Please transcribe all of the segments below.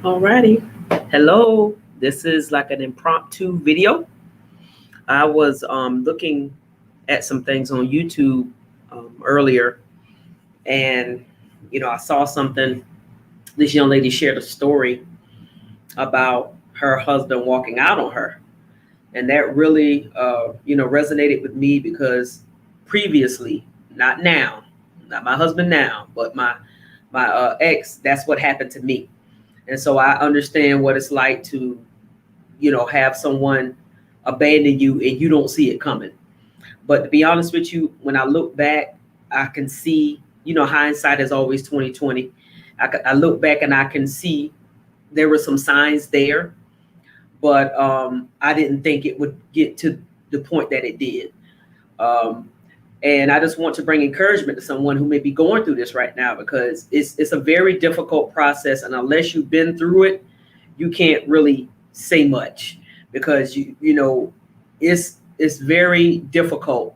Alrighty. Hello. This is like an impromptu video. I was looking at some things on YouTube earlier, and I saw something. This young lady shared a story about her husband walking out on her, and that really resonated with me because previously, not now, not my husband now, but my ex, that's what happened to me. And so I understand what it's like to have someone abandon you and you don't see it coming. But to be honest with you, when I look back, I can see, hindsight is always 2020. I look back and I can see there were some signs there, but I didn't think it would get to the point that it did. Um, and I just want to bring encouragement to someone who may be going through this right now, because it's a very difficult process, and unless you've been through it, you can't really say much, because it's very difficult,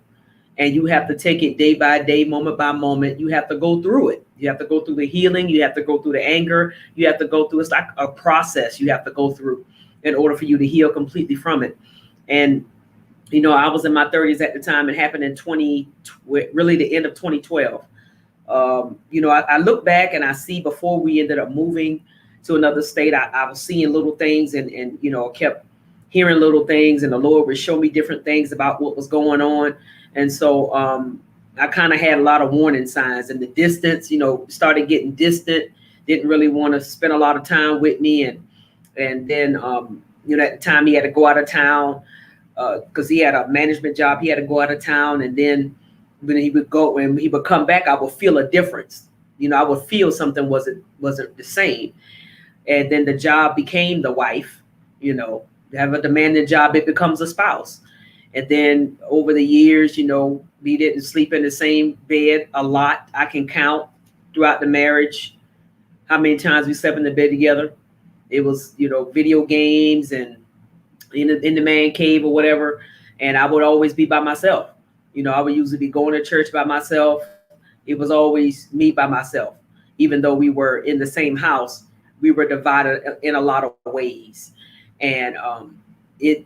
and you have to take it day by day, moment by moment. You have to go through it. You have to go through the healing. You have to go through the anger. You have to go through, it's like a process you have to go through in order for you to heal completely from it. And I was in my 30s at the time. It happened in really the end of 2012. I look back and I see, before we ended up moving to another state, I was seeing little things, and kept hearing little things, and the Lord would show me different things about what was going on. And so I kind of had a lot of warning signs, and the distance, started getting distant, didn't really want to spend a lot of time with me. And then, at the time he had to go out of town, because he had a management job. He had to go out of town, and then when he would come back, I would feel a difference. I would feel something wasn't the same. And then the job became the wife. You have a demanding job, it becomes a spouse. And then over the years, we didn't sleep in the same bed a lot. I can count throughout the marriage how many times we slept in the bed together. It was, video games and in the man cave or whatever. And I would always be by myself. I would usually be going to church by myself. It was always me by myself. Even though we were in the same house, we were divided in a lot of ways. And it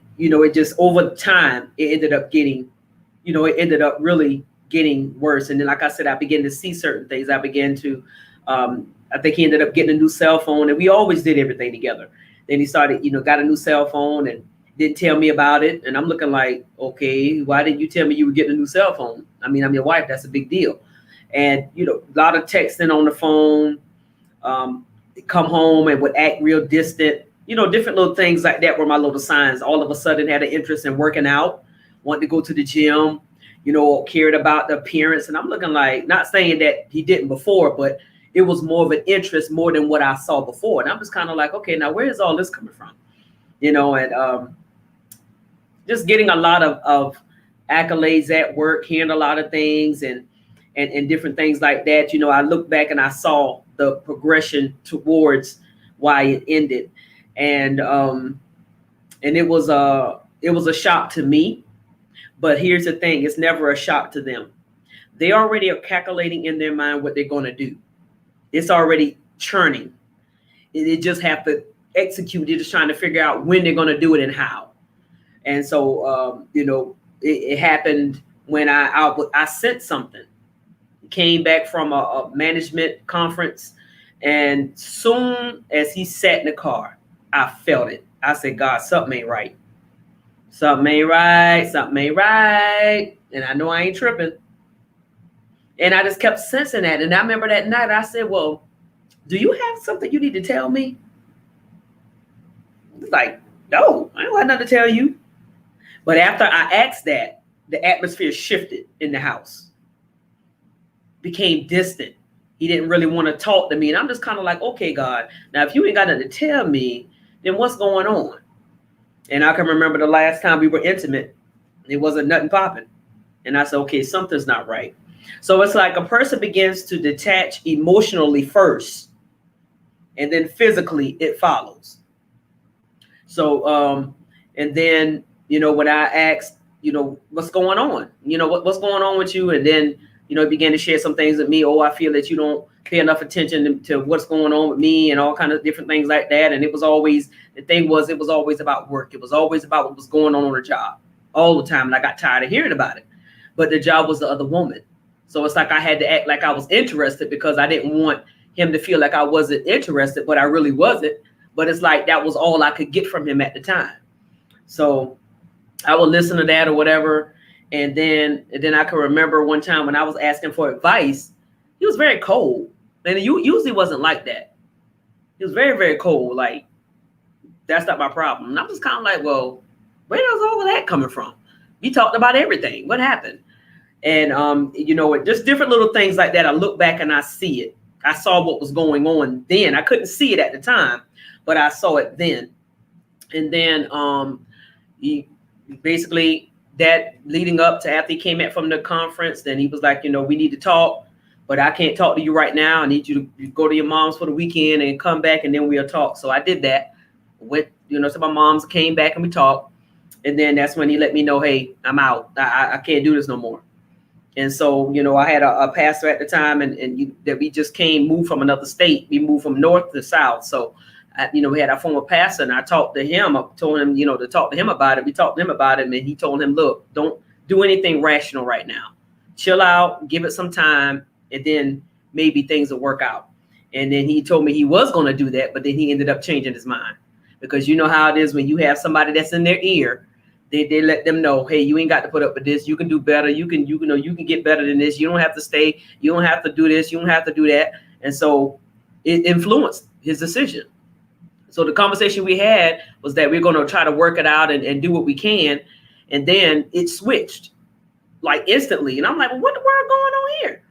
just, over time, it ended up really getting worse. And then, like I said, I began to see certain things. I began to, I think he ended up getting a new cell phone, and we always did everything together. Then he started, got a new cell phone and didn't tell me about it. And I'm looking like, okay, why didn't you tell me you were getting a new cell phone? I mean, I'm your wife. That's a big deal. And, a lot of texting on the phone, come home and would act real distant, different little things like that were my little signs. All of a sudden had an interest in working out, wanted to go to the gym, cared about the appearance. And I'm looking like, not saying that he didn't before, but it was more of an interest more than what I saw before. And I'm just kind of like, okay, now where is all this coming from? And just getting a lot of accolades at work, hearing a lot of things and different things like that. I look back and I saw the progression towards why it ended. And it was a shock to me. But here's the thing, it's never a shock to them. They already are calculating in their mind what they're going to do. It's already churning. It just have to execute. They're just trying to figure out when they're going to do it and how. And so, it happened when I sent something. Came back from a management conference, and soon as he sat in the car, I felt it. I said, God, something ain't right. Something ain't right. Something ain't right. And I know I ain't tripping. And I just kept sensing that. And I remember that night I said, well, do you have something you need to tell me? It's like, no, I don't have nothing to tell you. But after I asked that, the atmosphere shifted in the house. Became distant. He didn't really want to talk to me. And I'm just kind of like, okay, God, now if you ain't got nothing to tell me, then what's going on? And I can remember the last time we were intimate, it wasn't nothing popping. And I said, okay, something's not right. So it's like a person begins to detach emotionally first, and then physically it follows. So, and then, when I asked, what's going on? What's going on with you? And then, he began to share some things with me. Oh, I feel that you don't pay enough attention to what's going on with me and all kinds of different things like that. And it was always, the thing was, it was always about work. It was always about what was going on the job all the time. And I got tired of hearing about it. But the job was the other woman. So it's like I had to act like I was interested because I didn't want him to feel like I wasn't interested, but I really wasn't. But it's like that was all I could get from him at the time. So I would listen to that or whatever. And then I can remember one time when I was asking for advice, he was very cold. And he usually wasn't like that. He was very, very cold. Like, that's not my problem. And I'm just kind of like, well, where is all of that coming from? We talked about everything. What happened? And, just different little things like that. I look back and I see it. I saw what was going on then. I couldn't see it at the time, but I saw it then. And then he basically, that leading up to after he came back from the conference, then he was like, we need to talk, but I can't talk to you right now. I need you to go to your mom's for the weekend and come back, and then we'll talk. So I did that. Went, to my mom's, came back, and we talked. And then that's when he let me know, hey, I'm out. I can't do this no more. And so, I had a pastor at the time, that we just moved from another state. We moved from north to south. So, we had our former pastor, and I talked to him. I told him, to talk to him about it. We talked to him about it, and he told him, look, don't do anything rational right now. Chill out, give it some time, and then maybe things will work out. And then he told me he was going to do that, but then he ended up changing his mind. Because you know how it is when you have somebody that's in their ear, they let them know, hey, you ain't got to put up with this. You can do better. You can get better than this. You don't have to stay. You don't have to do this. You don't have to do that. And so it influenced his decision. So the conversation we had was that we're going to try to work it out and do what we can. And then it switched like instantly. And I'm like, well, what the world going on here?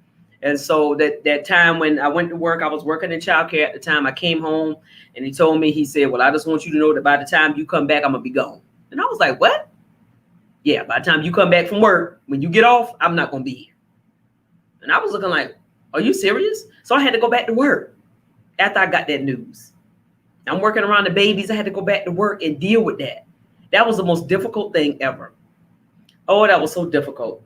And so that time when I went to work, I was working in childcare at the time. I came home and he told me, he said, well, I just want you to know that by the time you come back, I'm going to be gone. And I was like, what? Yeah, by the time you come back from work, when you get off, I'm not going to be here. And I was looking like, are you serious? So I had to go back to work after I got that news. I'm working around the babies. I had to go back to work and deal with that. That was the most difficult thing ever. Oh, that was so difficult.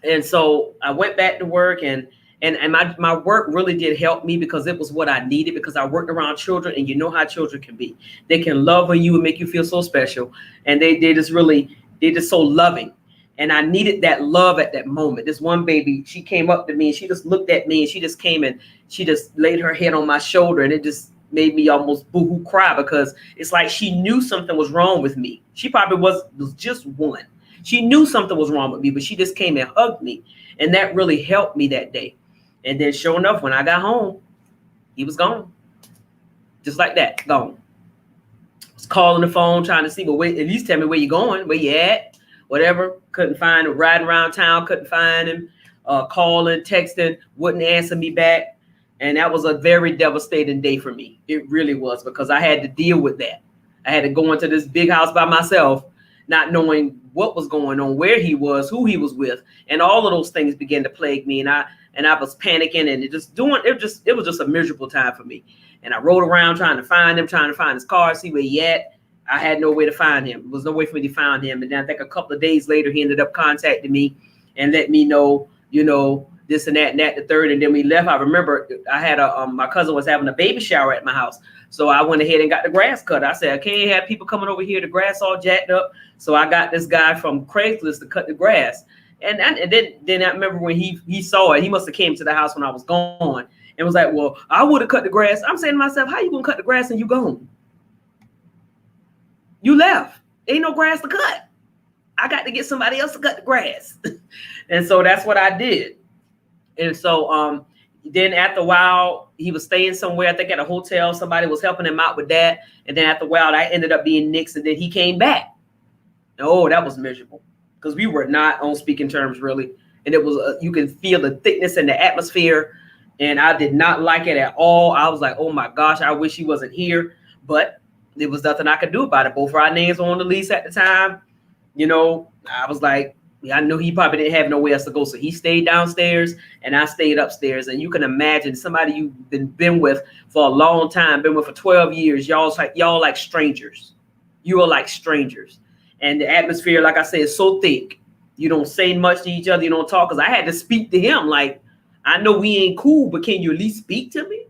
And so I went back to work, and my work really did help me because it was what I needed, because I worked around children, and you know how children can be. They can love on you and make you feel so special. And they're just so loving. And I needed that love at that moment. This one baby, she came up to me and she just looked at me, and she just came and she just laid her head on my shoulder, and it just made me almost boohoo cry, because it's like she knew something was wrong with me. She probably was just one. She knew something was wrong with me, but she just came and hugged me. And that really helped me that day. And then sure enough, when I got home, he was gone. Just like that, gone. I was calling the phone, trying to see, well, wait, at least tell me where you're going, where you at, whatever. Couldn't find him, riding around town, couldn't find him, calling, texting, wouldn't answer me back. And that was a very devastating day for me. It really was, because I had to deal with that. I had to go into this big house by myself, not knowing what was going on, where he was, who he was with. And all of those things began to plague me. And I was panicking, and it was just a miserable time for me. And I rode around trying to find him, trying to find his car, see where he at. I had no way to find him. There was no way for me to find him. And then I think a couple of days later, he ended up contacting me and let me know, this and that, the third. And then we left. I remember I had my cousin was having a baby shower at my house. So I went ahead and got the grass cut. I said, I can't have people coming over here, the grass all jacked up. So I got this guy from Craigslist to cut the grass. And then I remember when he saw it, he must have came to the house when I was gone and was like, well, I would have cut the grass. I'm saying to myself, how you gonna cut the grass and you gone? You left. Ain't no grass to cut. I got to get somebody else to cut the grass. And so that's what I did. And so then after a while, he was staying somewhere, I think at a hotel. Somebody was helping him out with that. And then after a while, I ended up being nixed. And then he came back. Oh, that was miserable, because we were not on speaking terms, really. And it was, you can feel the thickness in the atmosphere. And I did not like it at all. I was like, oh my gosh, I wish he wasn't here. But there was nothing I could do about it. Both our names were on the lease at the time. I was like, I knew he probably didn't have nowhere else to go. So he stayed downstairs and I stayed upstairs. And you can imagine somebody you've been with for a long time, been with for 12 years. Y'all like strangers. You are like strangers. And the atmosphere, like I said, is so thick. You don't say much to each other. You don't talk. Because I had to speak to him. Like, I know we ain't cool, but can you at least speak to me?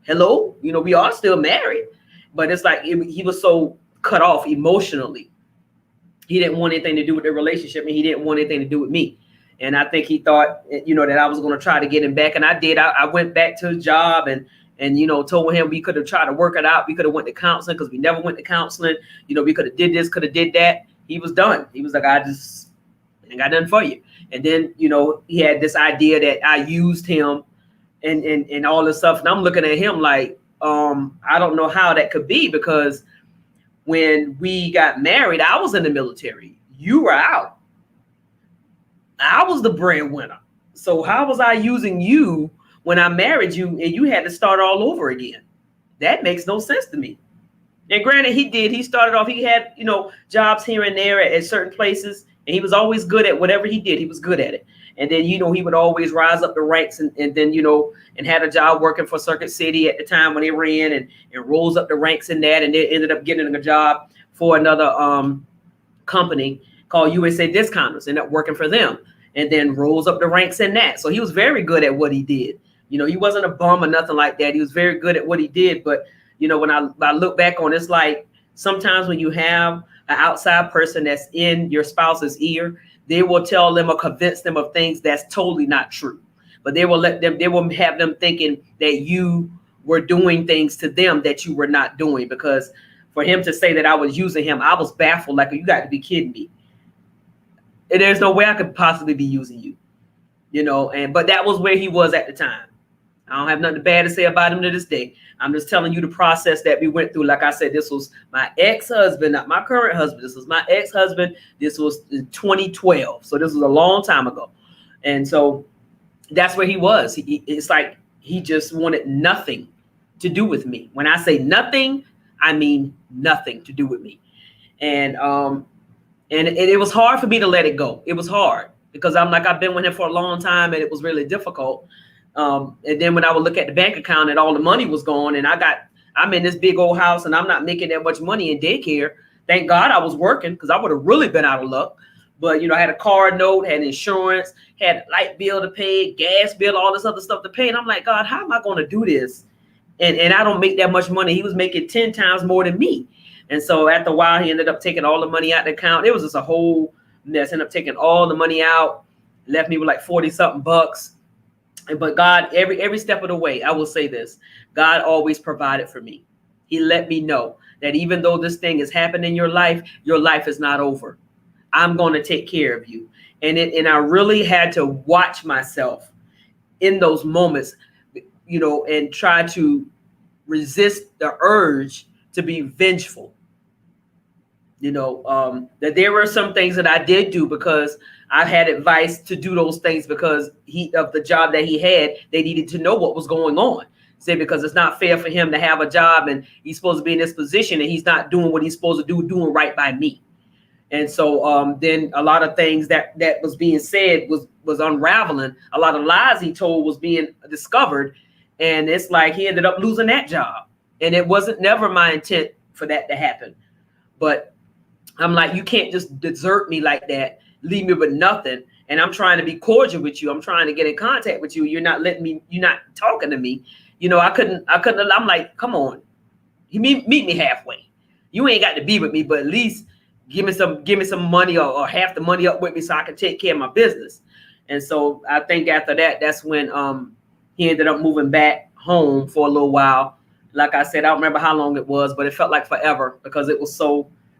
Hello? You know, we are still married, but it's like he was so cut off emotionally. He didn't want anything to do with the relationship, and he didn't want anything to do with me. And I think he thought, you know, that I was going to try to get him back. And I did. I went back to his job and, you know, told him we could have tried to work it out. We could have went to counseling because we never went to counseling. You know, we could have did this, could have did that. He was done. He was like, I just ain't got nothing for you. And then, you know, he had this idea that I used him and all this stuff. And I'm looking at him like, I don't know how that could be, because when we got married, I was in the military. You were out. I was the breadwinner. So how was I using you when I married you and you had to start all over again? That makes no sense to me. And granted, he did. He started off, he had, you know, jobs here and there at certain places. And he was always good at whatever he did. He was good at it. And then, you know, he would always rise up the ranks and then, you know, and had a job working for Circuit City at the time when they ran and rose up the ranks in that. And then ended up getting a job for another company called USA Discounters, ended up working for them, and then rose up the ranks in that. So he was very good at what he did. You know, he wasn't a bum or nothing like that. He was very good at what he did. But, you know, when I look back on it, it's like sometimes when you have an outside person that's in your spouse's ear, they will tell them or convince them of things that's totally not true. But they will have them thinking that you were doing things to them that you were not doing. Because for him to say that I was using him, I was baffled. Like, you got to be kidding me. And there's no way I could possibly be using you, you know. But that was where he was at the time. I don't have nothing bad to say about him to this day. I'm just telling you the process that we went through. Like I said, this was my ex-husband, not my current husband. This was my ex-husband. This was in 2012. So this was a long time ago. And so that's where he was. It's like he just wanted nothing to do with me. When I say nothing, I mean nothing to do with me. And it was hard for me to let it go. It was hard because I've been with him for a long time, and it was really difficult. And then when I would look at the bank account and all the money was gone, and I'm in this big old house and I'm not making that much money in daycare. Thank God I was working, because I would have really been out of luck. But, you know, I had a car note, had insurance, had a light bill to pay, gas bill, all this other stuff to pay. And I'm like, God, how am I going to do this? And I don't make that much money. He was making 10 times more than me. And so after a while, he ended up taking all the money out of the account. It was just a whole mess. Ended up taking all the money out, left me with like 40 something bucks. But God, every step of the way, I will say this, God always provided for me. He let me know that even though this thing has happened in your life is not over. I'm going to take care of you. And I really had to watch myself in those moments, you know, and try to resist the urge to be vengeful. You know, that there were some things that I did do because I had advice to do those things because of the job that he had. They needed to know what was going on. Say, because it's not fair for him to have a job and he's supposed to be in this position and he's not doing what he's supposed to do, doing right by me. And so then a lot of things that was being said was unraveling. A lot of lies he told was being discovered. And it's like he ended up losing that job. And it wasn't never my intent for that to happen. But I'm like, you can't just desert me like that, leave me with nothing. And I'm trying to be cordial with you. I'm trying to get in contact with you. You're not talking to me. You know, I couldn't. I'm like, come on, meet me halfway. You ain't got to be with me, but at least give me some money or half the money up with me so I can take care of my business. And so I think after that, that's when he ended up moving back home for a little while. Like I said, I don't remember how long it was, but it felt like forever because it was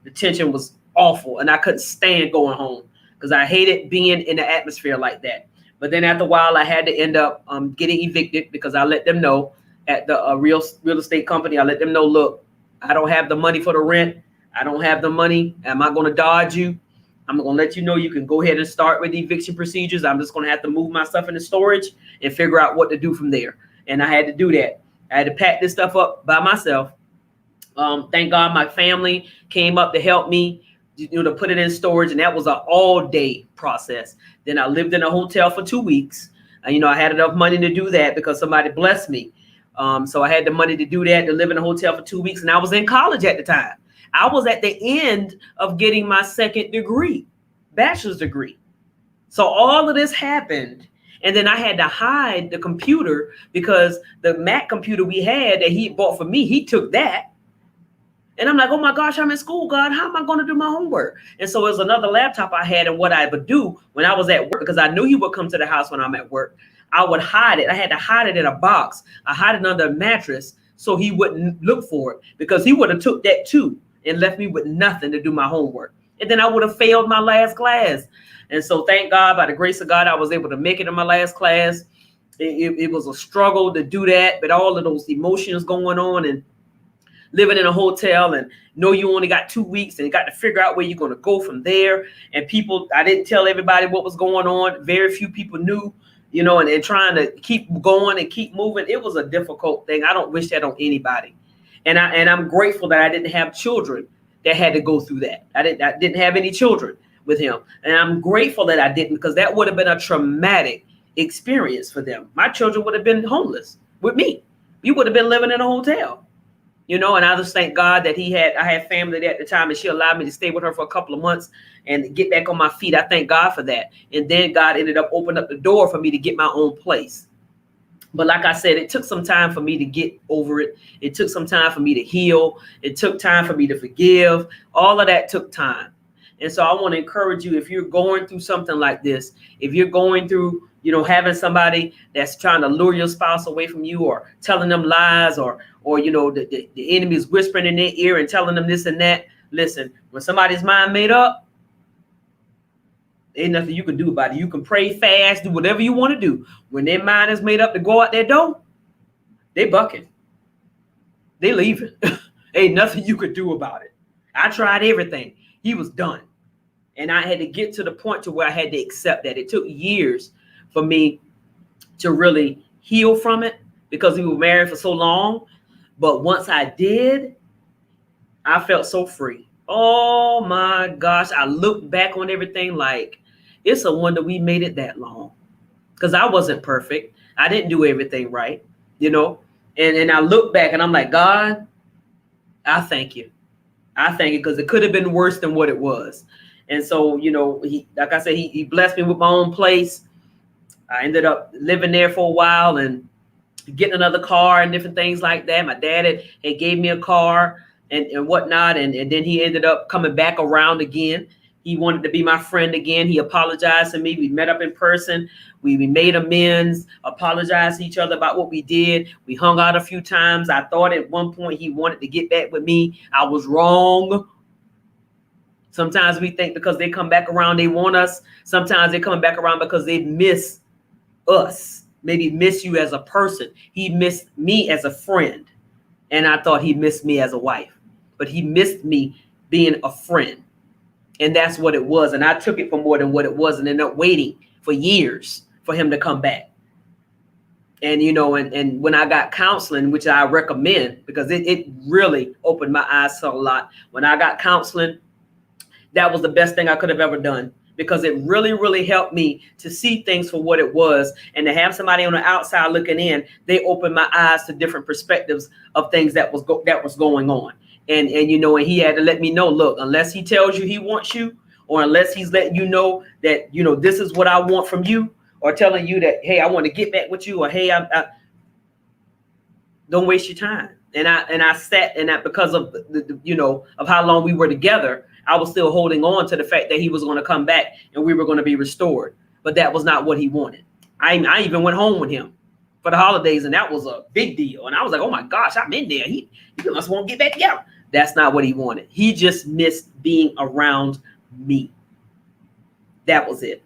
the tension was awful and I couldn't stand going home because I hated being in the atmosphere like that. But then after a while, I had to end up getting evicted because I let them know at the real estate company. I let them know, look, I don't have the money for the rent. I don't have the money. Am I going to dodge you? I'm going to let you know you can go ahead and start with the eviction procedures. I'm just going to have to move my stuff into storage and figure out what to do from there. And I had to do that. I had to pack this stuff up by myself. Thank God my family came up to help me, to put it in storage. And that was an all-day process. Then I lived in a hotel for 2 weeks. I had enough money to do that because somebody blessed me. So I had the money to do that, to live in a hotel for 2 weeks. And I was in college at the time. I was at the end of getting my second degree, bachelor's degree. So all of this happened. And then I had to hide the computer because the Mac computer we had that he bought for me, he took that. And I'm like, oh my gosh, I'm in school, God. How am I going to do my homework? And so it was another laptop I had. And what I would do when I was at work, because I knew he would come to the house when I'm at work, I would hide it. I had to hide it in a box. I hide it under a mattress so he wouldn't look for it, because he would have took that too and left me with nothing to do my homework. And then I would have failed my last class. And so thank God, by the grace of God, I was able to make it in my last class. It was a struggle to do that, but all of those emotions going on and living in a hotel and know you only got 2 weeks and you got to figure out where you're going to go from there. And people, I didn't tell everybody what was going on. Very few people knew, and trying to keep going and keep moving. It was a difficult thing. I don't wish that on anybody. And I'm grateful that I didn't have children that had to go through that. I didn't have any children with him. And I'm grateful that I didn't, because that would have been a traumatic experience for them. My children would have been homeless with me. You would have been living in a hotel. And I just thank God that I had family at the time, and she allowed me to stay with her for a couple of months and get back on my feet. I thank God for that. And then God ended up opening up the door for me to get my own place. But like I said, it took some time for me to get over it. It took some time for me to heal. It took time for me to forgive. All of that took time. And so I want to encourage you, if you're going through something like this, if you're going through, having somebody that's trying to lure your spouse away from you, or telling them lies, or the enemy is whispering in their ear and telling them this and that. Listen, when somebody's mind made up, ain't nothing you can do about it. You can pray, fast, do whatever you want to do. When their mind is made up to go out their door, they bucking. They leaving. Ain't nothing you could do about it. I tried everything. He was done. And I had to get to the point to where I had to accept that. It took years for me to really heal from it, because we were married for so long. But once I did, I felt so free. Oh my gosh. I look back on everything like it's a wonder we made it that long, because I wasn't perfect. I didn't do everything right, and I look back and I'm like, God, I thank you. I thank you, because it could have been worse than what it was. And so, he, like I said, he blessed me with my own place. I ended up living there for a while and getting another car and different things like that. My dad had gave me a car and whatnot. And then he ended up coming back around again. He wanted to be my friend again. He apologized to me. We met up in person. We made amends, apologized to each other about what we did. We hung out a few times. I thought at one point he wanted to get back with me. I was wrong. Sometimes we think because they come back around, they want us. Sometimes they're coming back around because they miss us. Maybe miss you as a person. He missed me as a friend. And I thought he missed me as a wife. But he missed me being a friend. And that's what it was. And I took it for more than what it was, and ended up waiting for years for him to come back. And, and when I got counseling, which I recommend, because it really opened my eyes to a lot. When I got counseling, that was the best thing I could have ever done, because it really, really helped me to see things for what it was. And to have somebody on the outside looking in, they opened my eyes to different perspectives of things that was going on. And he had to let me know, look, unless he tells you he wants you, or unless he's letting you know that, this is what I want from you, or telling you that, hey, I want to get back with you, or hey, I don't waste your time. And I sat in that, because of of how long we were together. I was still holding on to the fact that he was going to come back and we were going to be restored. But that was not what he wanted. I even went home with him for the holidays, and that was a big deal. And I was like, oh my gosh, I'm in there. He must want to get back together. That's not what he wanted. He just missed being around me. That was it.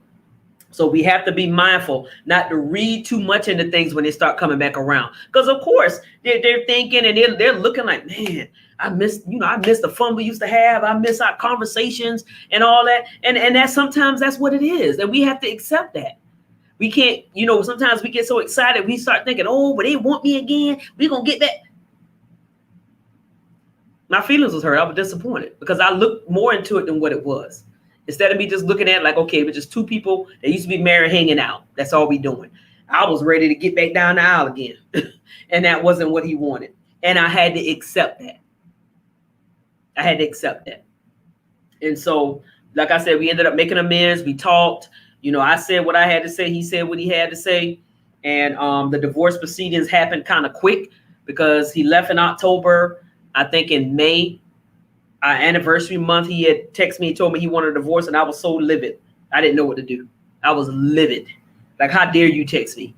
So we have to be mindful not to read too much into things when they start coming back around. Because of course they're thinking and they're looking like, man, I miss the fun we used to have. I miss our conversations and all that. And that sometimes that's what it is. And we have to accept that. We can't, sometimes we get so excited. We start thinking, oh, but they want me again. We're going to get that. My feelings was hurt. I was disappointed because I looked more into it than what it was. Instead of me just looking at it like, okay, but just two people that used to be married hanging out. That's all we doing. I was ready to get back down the aisle again. And that wasn't what he wanted. And I had to accept that. And so, like I said, we ended up making amends. We talked, I said what I had to say. He said what he had to say. And the divorce proceedings happened kind of quick because he left in October. I think in May, our anniversary month, he had texted me and told me he wanted a divorce. And I was so livid. I didn't know what to do. I was livid. Like, how dare you text me?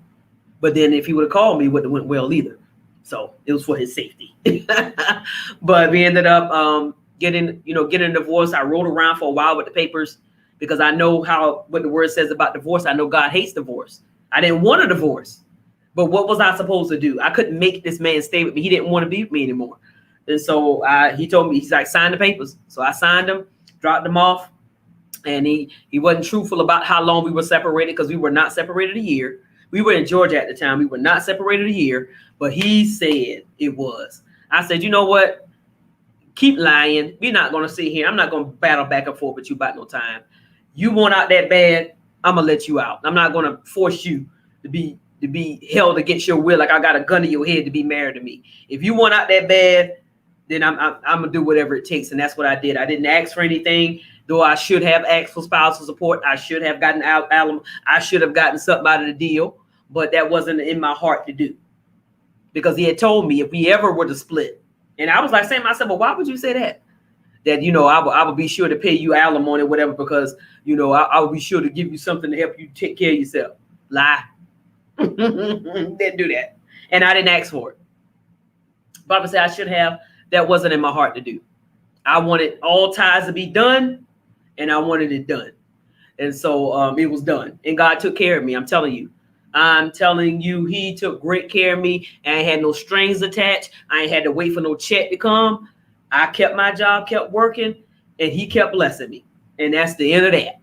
But then if he would have called me, it wouldn't have went well either. So it was for his safety. But we ended up getting a divorce. I rolled around for a while with the papers because I know what the word says about divorce. I know God hates divorce. I didn't want a divorce. But what was I supposed to do? I couldn't make this man stay with me. He didn't want to be with me anymore. And so he told me, he's like, sign the papers. So I signed them, dropped them off. And he wasn't truthful about how long we were separated because we were not separated a year. We were in Georgia at the time. We were not separated a year, but he said it was. I said, you know what? Keep lying. We're not going to sit here. I'm not going to battle back and forth with you about no time. You want out that bad, I'm going to let you out. I'm not going to force you to be held against your will like I got a gun to your head to be married to me. If you want out that bad, then I'm going to do whatever it takes. And that's what I did. I didn't ask for anything. Though I should have asked for spousal support, I should have gotten alimony. I should have gotten something out of the deal, but that wasn't in my heart to do. Because he had told me if we ever were to split, and I was like saying to myself, well, why would you say that? That, I will be sure to pay you alimony or whatever, because, I will be sure to give you something to help you take care of yourself. Lie. Didn't do that. And I didn't ask for it. Barbara said I should have. That wasn't in my heart to do. I wanted all ties to be done. And I wanted it done. And so it was done. And God took care of me. I'm telling you, he took great care of me. And I had no strings attached. I ain't had to wait for no check to come. I kept my job, kept working, and he kept blessing me. And that's the end of that.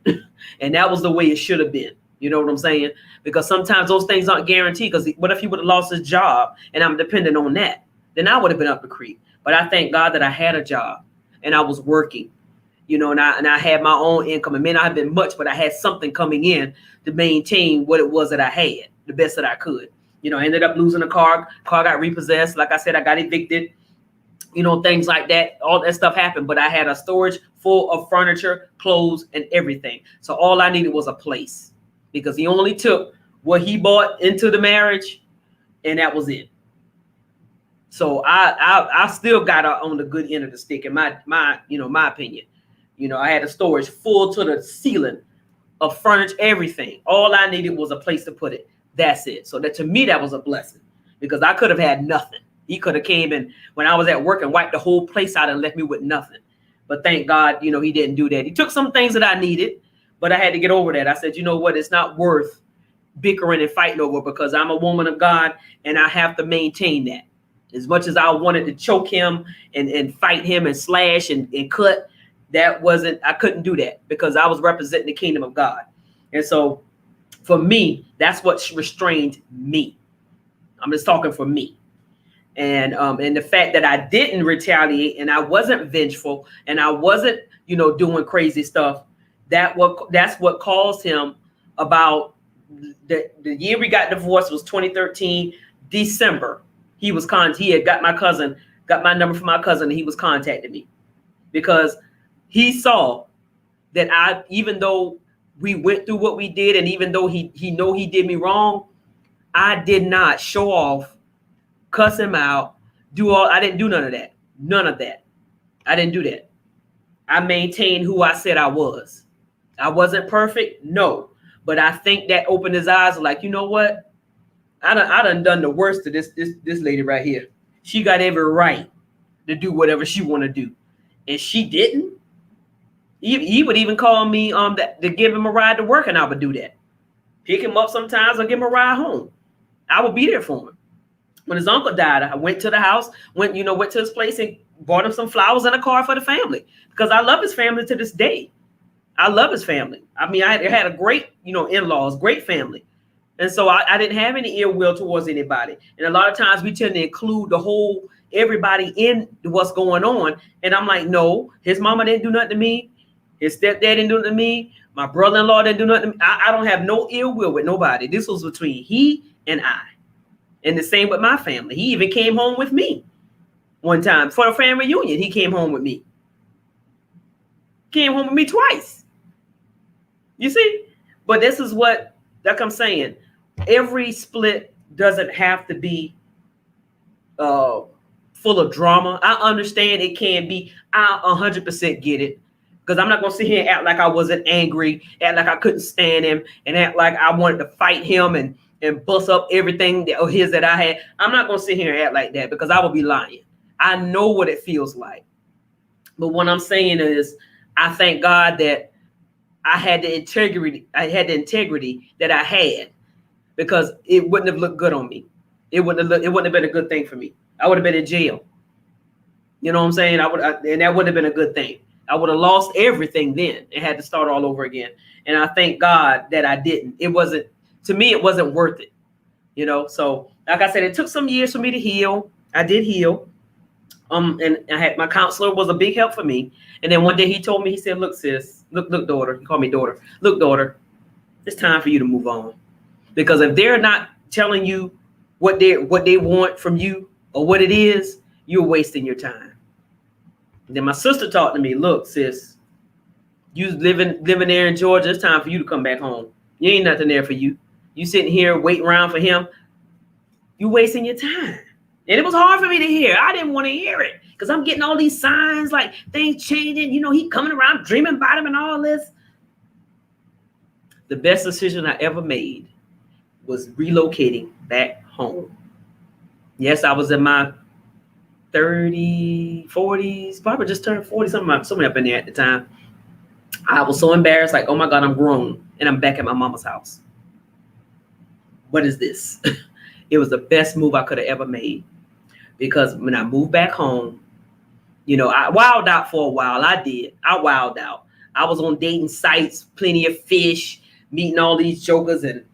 And that was the way it should have been. You know what I'm saying? Because sometimes those things aren't guaranteed. Because what if he would have lost his job and I'm dependent on that? Then I would have been up the creek. But I thank God that I had a job and I was working. And I had my own income. It may not have been much, but I had something coming in to maintain what it was that I had, the best that I could. I ended up losing a car. Car got repossessed. Like I said, I got evicted. Things like that. All that stuff happened. But I had a storage full of furniture, clothes, and everything. So all I needed was a place, because he only took what he bought into the marriage, and that was it. So I still got on the good end of the stick, in my opinion. I had a storage full to the ceiling of furniture, everything. All I needed was a place to put it. That's it. So that, to me, that was a blessing, because I could have had nothing. He could have came in when I was at work and wiped the whole place out and left me with nothing. But thank God, he didn't do that. He took some things that I needed, but I had to get over that. I said, you know what? It's not worth bickering and fighting over, because I'm a woman of God and I have to maintain that. As much as I wanted to choke him and fight him and slash and cut, I couldn't do that, because I was representing the kingdom of God. And so for me, that's what restrained me. I'm just talking for me. And the fact that I didn't retaliate and I wasn't vengeful and I wasn't, doing crazy stuff, that's what caused him. About the year we got divorced was 2013, December. He had got my number from my cousin, and he was contacting me, because he saw that even though we went through what we did, and even though he did me wrong, I did not show off, cuss him out, I didn't do none of that. None of that. I didn't do that. I maintained who I said I was. I wasn't perfect, no, but I think that opened his eyes, like, you know what? I done the worst to this lady right here. She got every right to do whatever she want to do, and she didn't. He would even call me to give him a ride to work, and I would do that. Pick him up sometimes or give him a ride home. I would be there for him. When his uncle died, I went to the house, went to his place and bought him some flowers and a car for the family, because I love his family to this day. I love his family. I mean, I had a great, in-laws, great family. And so I didn't have any ill will towards anybody. And a lot of times we tend to include everybody in what's going on. And I'm like, no, his mama didn't do nothing to me. His stepdad didn't do nothing to me. My brother-in-law didn't do nothing to me. I don't have no ill will with nobody. This was between he and I. And the same with my family. He even came home with me one time for a family reunion. He came home with me. Came home with me twice. You see? But this is what, like I'm saying, every split doesn't have to be full of drama. I understand it can be. I 100% get it. Because I'm not going to sit here and act like I wasn't angry, act like I couldn't stand him, and act like I wanted to fight him and bust up everything of his that I had. I'm not going to sit here and act like that because I would be lying. I know what it feels like. But what I'm saying is, I thank God that I had the integrity. I had the integrity that I had, because it wouldn't have looked good on me. It wouldn't have been a good thing for me. I would have been in jail. You know what I'm saying? And that wouldn't have been a good thing. I would have lost everything then and had to start all over again. And I thank God that I didn't. It wasn't, to me, it wasn't worth it. You know, so like I said, it took some years for me to heal. I did heal. And I had, my counselor was a big help for me. And then one day he told me, he said, look, sis, look, daughter. He called me daughter. Look, daughter, it's time for you to move on. Because if they're not telling you what they want from you or what it is, you're wasting your time. And then my sister talked to me, look, sis, you living there in Georgia, it's time for you to come back home. You ain't nothing there for you. You sitting here waiting around for him. You wasting your time. And it was hard for me to hear. I didn't want to hear it because I'm getting all these signs like things changing. You know, he coming around dreaming about him and all this. The best decision I ever made was relocating back home. Yes, I was in my 30s, 40s, probably just turned 40, somewhere up in there at the time. I was so embarrassed, like, oh my God, I'm grown and I'm back at my mama's house. What is this? It was the best move I could have ever made, because when I moved back home, you know, I wilded out for a while. I did. I wilded out. I was on dating sites, plenty of fish, meeting all these jokers, and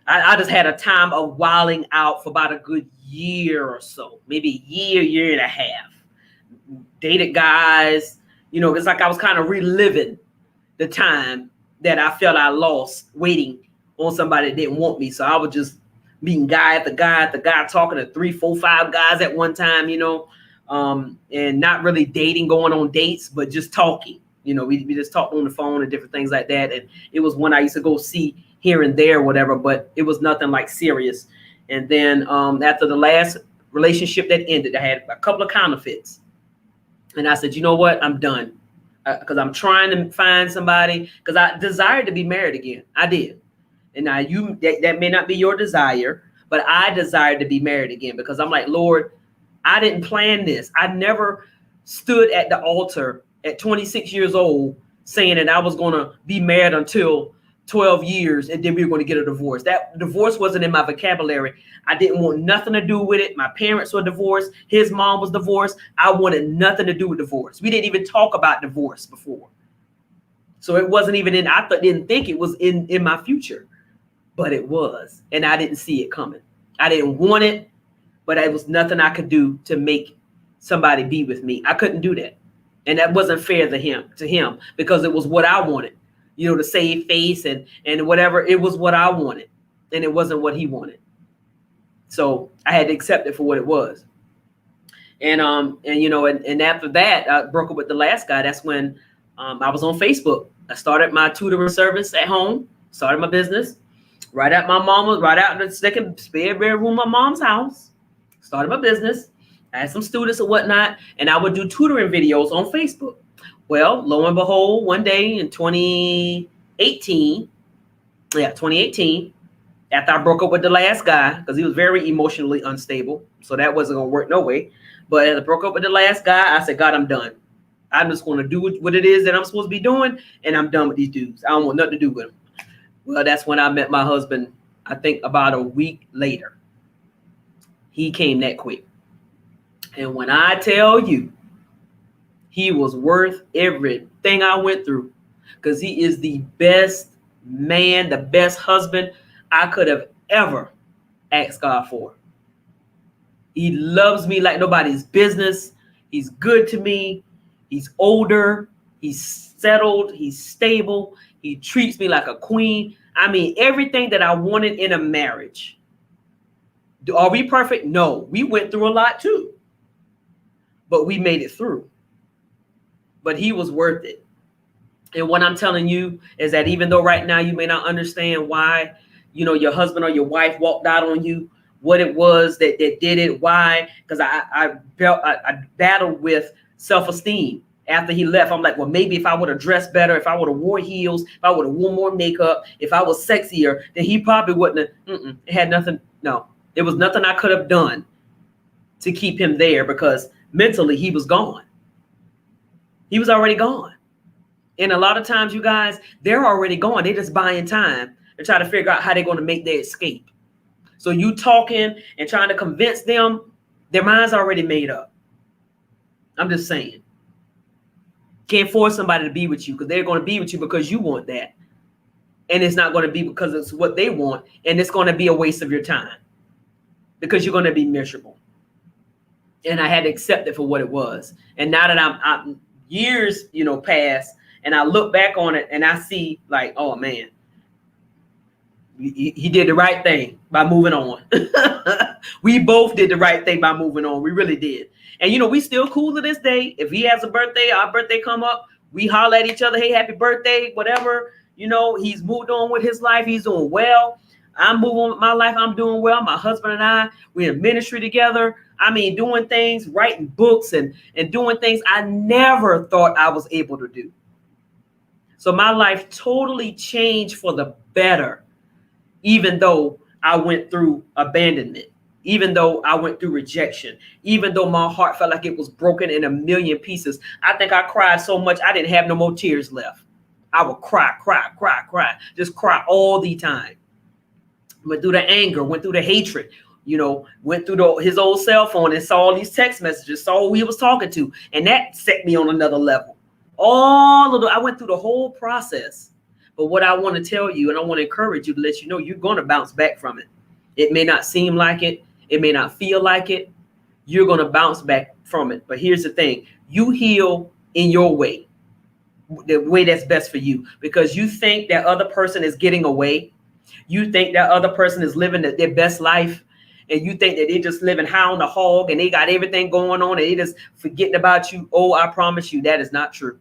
I just had a time of wilding out for about a good year or so, maybe a year and a half. Dated guys, you know, it's like I was kind of reliving the time that I felt I lost waiting on somebody that didn't want me. So I was just meeting guy after guy, talking to 3, 4, 5 guys at one time, you know, and not really dating, going on dates, but just talking. You know, we just talked on the phone and different things like that. And it was one I used to go see here and there, whatever, but it was nothing like serious. And then after the last relationship that ended, I had a couple of counterfeits. And I said, you know what? I'm done. Because I'm trying to find somebody, because I desired to be married again. I did. And now that may not be your desire, but I desired to be married again, because I'm like, Lord, I didn't plan this. I never stood at the altar at 26 years old saying that I was going to be married until 12 years and then we were going to get a divorce. That divorce wasn't in my vocabulary. I didn't want nothing to do with it. My parents were divorced. His mom was divorced. I wanted nothing to do with divorce. We didn't even talk about divorce before. So it wasn't even in, didn't think it was in my future, but it was. And I didn't see it coming. I didn't want it, but it was nothing I could do to make somebody be with me. I couldn't do that. And that wasn't fair to him, because it was what I wanted, you know, to save face and whatever. It was what I wanted, and it wasn't what he wanted. So I had to accept it for what it was. And you know, and after that, I broke up with the last guy. That's when I was on Facebook. I started my tutoring service at home, started my business right out in the second spare bedroom of my mom's house, started my business. I had some students and whatnot, and I would do tutoring videos on Facebook. Well, lo and behold, one day in 2018, after I broke up with the last guy, because he was very emotionally unstable, so that wasn't going to work no way. But as I broke up with the last guy, I said, God, I'm done. I'm just going to do what it is that I'm supposed to be doing, and I'm done with these dudes. I don't want nothing to do with them. Well, that's when I met my husband, I think about a week later. He came that quick. And when I tell you, he was worth everything I went through, because he is the best man, the best husband I could have ever asked God for. He loves me like nobody's business. He's good to me. He's older. He's settled. He's stable. He treats me like a queen. I mean, everything that I wanted in a marriage. Are we perfect? No. We went through a lot too. But we made it through. But he was worth it. And what I'm telling you is that even though right now you may not understand why, your husband or your wife walked out on you, what it was that did it, why, because I battled with self-esteem after he left. I'm like, well, maybe if I would have dressed better, if I would have wore heels, if I would have worn more makeup, if I was sexier, then he probably wouldn't have. It had nothing. No, there was nothing I could have done to keep him there, because mentally he was gone. He was already gone. And a lot of times, you guys, they're already gone. They're just buying time and trying to figure out how they're going to make their escape. So you talking and trying to convince them, their mind's already made up. I'm just saying. Can't force somebody to be with you, because they're going to be with you because you want that. And it's not going to be because it's what they want. And it's going to be a waste of your time, because you're going to be miserable. And I had to accept it for what it was. And now that I'm years, past, and I look back on it and I see like, oh man, he did the right thing by moving on. We both did the right thing by moving on. We really did. And we still cool to this day. If he has a birthday, our birthday come up, we holler at each other, hey, happy birthday, whatever. He's moved on with his life. He's doing well. I'm moving on with my life. I'm doing well. My husband and I, we're in ministry together. I mean, doing things, writing books and doing things I never thought I was able to do. So my life totally changed for the better, even though I went through abandonment, even though I went through rejection, even though my heart felt like it was broken in a million pieces. I think I cried so much I didn't have no more tears left. I would cry, just cry all the time. Went through the anger, went through the hatred, went through his old cell phone and saw all these text messages, saw who he was talking to. And that set me on another level. I went through the whole process. But what I want to tell you, and I want to encourage you to let you know, you're going to bounce back from it. It may not seem like it. It may not feel like it. You're going to bounce back from it. But here's the thing. You heal in your way, the way that's best for you, because you think that other person is getting away. You think that other person is living their best life. And you think that they're just living high on the hog and they got everything going on and they just forgetting about you. Oh, I promise you that is not true.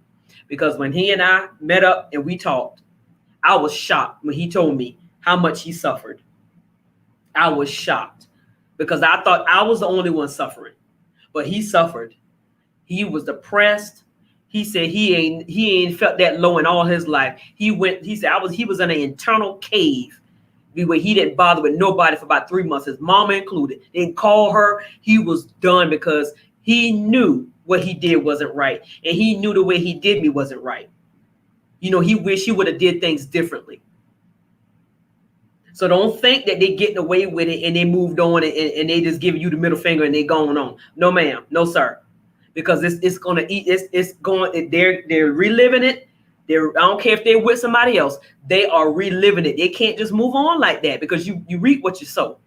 Because when he and I met up and we talked, I was shocked when he told me how much he suffered. I was shocked because I thought I was the only one suffering, but he suffered. He was depressed. He said he ain't felt that low in all his life. He said he was in an internal cave where he didn't bother with nobody for about 3 months, his mama included. Didn't call her. He was done because he knew what he did wasn't right. And he knew the way he did me wasn't right. He wished he would have did things differently. So don't think that they're getting away with it and they moved on and they just give you the middle finger and they're going on. No, ma'am. No, sir. Because they're reliving it. I don't care if they're with somebody else. They are reliving it. They can't just move on like that because you reap what you sow.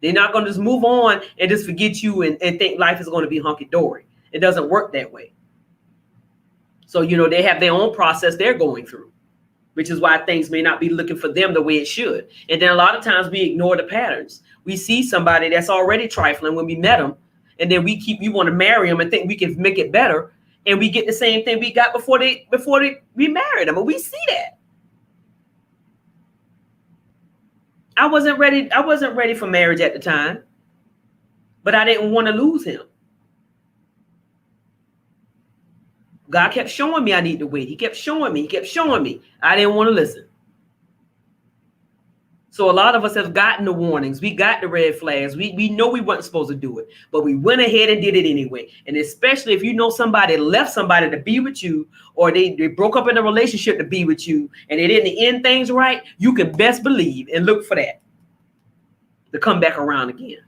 They're not going to just move on and just forget you and think life is going to be hunky-dory. It doesn't work that way. So, they have their own process they're going through, which is why things may not be looking for them the way it should. And then a lot of times we ignore the patterns. We see somebody that's already trifling when we met them, and then we want to marry them and think we can make it better. And we get the same thing we got before we married them. And we see that. I wasn't ready for marriage at the time, but I didn't want to lose him. God kept showing me I need to wait. He kept showing me. I didn't want to listen. So a lot of us have gotten the warnings. We got the red flags. We know we weren't supposed to do it, but we went ahead and did it anyway. And especially if you know somebody left somebody to be with you, or they broke up in a relationship to be with you, and they didn't end things right, you can best believe and look for that to come back around again.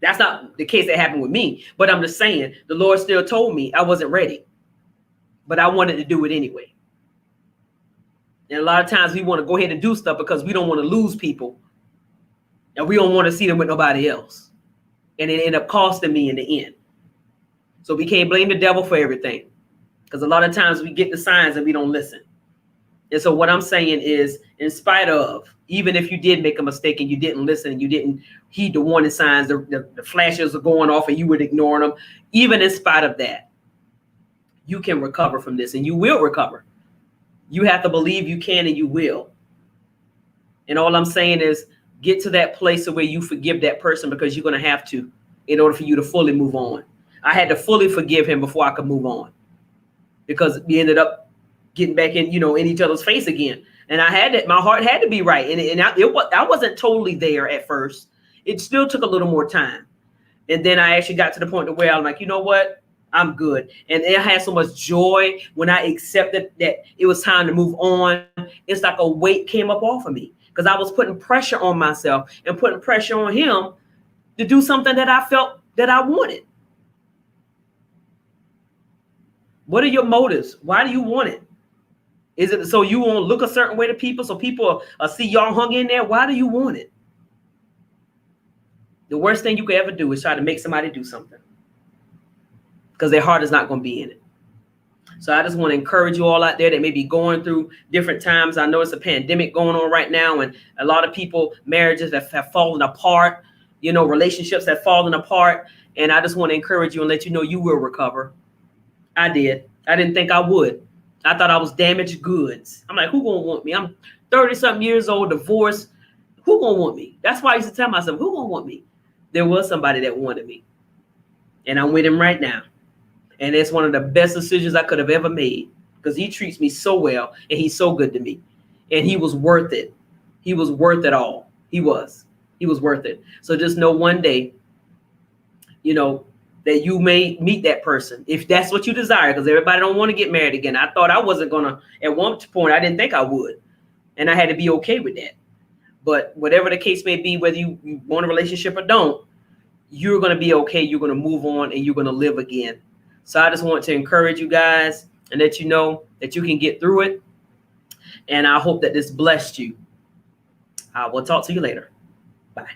That's not the case that happened with me, but I'm just saying the Lord still told me I wasn't ready, but I wanted to do it anyway. And a lot of times we want to go ahead and do stuff because we don't want to lose people and we don't want to see them with nobody else. And it ended up costing me in the end. So we can't blame the devil for everything, because a lot of times we get the signs and we don't listen. And so what I'm saying is, in spite of, even if you did make a mistake and you didn't listen, you didn't heed the warning signs, the flashes are going off and you would ignore them, even in spite of that, you can recover from this and you will recover. You have to believe you can and you will. And all I'm saying is get to that place of where you forgive that person, because you're going to have to in order for you to fully move on. I had to fully forgive him before I could move on, because we ended up getting back in, in each other's face again. And I had that, my heart had to be right. I wasn't totally there at first. It still took a little more time. And then I actually got to the point where I'm like, you know what? I'm good. And I had so much joy when I accepted that it was time to move on. It's like a weight came up off of me, because I was putting pressure on myself and putting pressure on him to do something that I felt that I wanted. What are your motives? Why do you want it? Is it so you won't look a certain way to people, so people see y'all hung in there? Why do you want it? The worst thing you could ever do is try to make somebody do something, because their heart is not going to be in it. So I just want to encourage you all out there that may be going through different times. I know it's a pandemic going on right now, and a lot of people, marriages have fallen apart, relationships have fallen apart. And I just want to encourage you and let you know you will recover. I did. I didn't think I would. I thought I was damaged goods. I'm like, who gonna want me? I'm 30-something years old, divorced. Who gonna want me? That's why I used to tell myself, who gonna want me? There was somebody that wanted me. And I'm with him right now. And it's one of the best decisions I could have ever made, because he treats me so well and he's so good to me. And he was worth it. He was worth it all. He was worth it. So just know one day, that you may meet that person, if that's what you desire, because everybody don't want to get married again. I thought I wasn't gonna. At one point, I didn't think I would, and I had to be okay with that. But whatever the case may be, whether you want a relationship or don't, you're gonna be okay. You're gonna move on and you're gonna live again. So I just want to encourage you guys and let you know that you can get through it. And I hope that this blessed you. I will talk to you later. Bye.